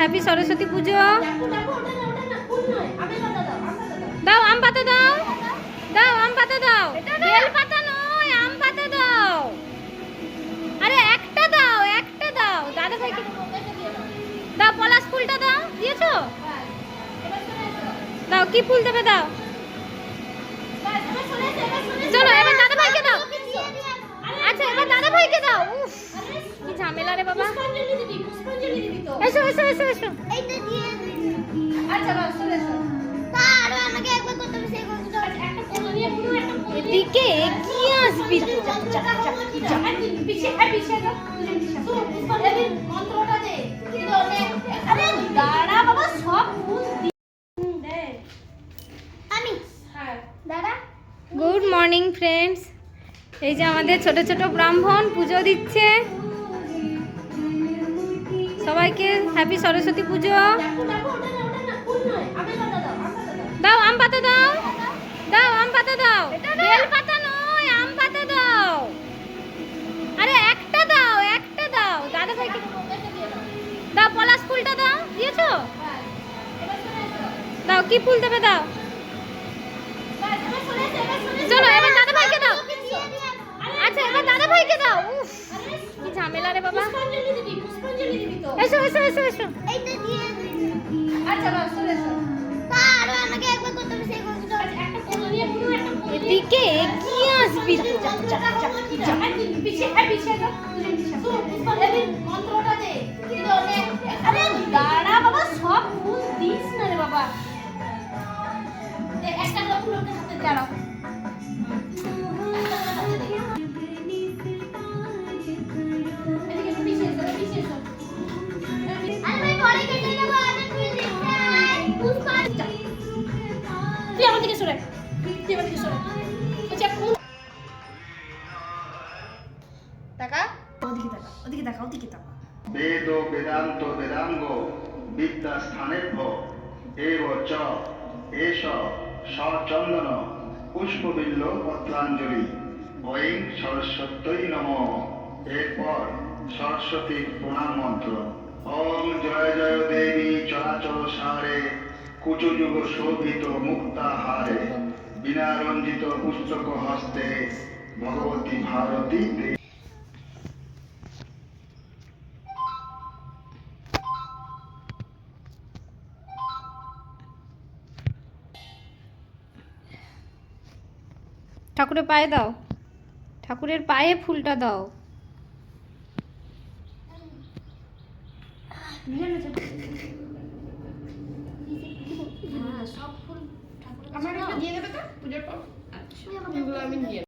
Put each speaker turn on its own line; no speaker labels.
Happy Saraswati পুজো। দাও আম পাতা দাও, দাও আম পাতা দাও, বেল পাতা নয় আম পাতা দাও। আরে একটা দাও, একটা দাও দাদা ভাইকে দাও। পলাশ ফুলটা দাও, দিয়েছো? দাও কি ফুল দেবে দাও। চলো এবার দাদা ভাইকে দাও। আচ্ছা এবার দাদা ভাইকে দাও। উফ কি ঝামেলা রে বাবা। এসো এসো এসো এসো। এদিকে এগিয়ে আসবি তো। গুড মর্নিং ফ্রেন্ডস, এই যে আমাদের ছোট ছোট ব্রাহ্মণ পুজো দিচ্ছে। সবাইকে হ্যাপি সরস্বতী পুজো। দাও আম পাতা দাও, দাও আম পাতা দাও, বেল পাতা নয় আম পাতা দাও। আরে একটা দাও, একটা দাও দাদা ভাইকে দাও। পলাশ ফুলটা দাও, দিয়েছো? দাও কি ফুল দেবে দাও। চলো এবার দাদা ভাইকে দাও। আচ্ছা এবার দাদা ভাইকে দাও। উফ কি ঝামেলা রে বাবা। এসো এসো এসো এসো। এদিকে এগিয়ে আসবি তো। দাঁড়া বাবা, সব ফুল দিস না রে বাবা। একটা ফুল হাতে দাঁড়াও।
বেদ বেদান্ত বেদাঙ্গ বিদ্যা স্থানের এব চ এষ সচন্দন পুষ্পবিল্ল পত্রাঞ্জলি ঐং সরস্বত্যই নমঃ। এরপর সরস্বতীর প্রণাম মন্ত্র। ওম জয় জয় দেবী চরাচর সারে কুচযুগ শোভিত মুক্তাহারে বিনা রঞ্জিত পুস্তক হস্তে ভগবতী ভারতী।
ঠাকুরের পায়ে দাও, ঠাকুরের পায়ে ফুলটা দাও।
সব ফুল ঠাকুর আমার দিয়ে দেবে তো পুজোর পর। আচ্ছা আমি দিয়ে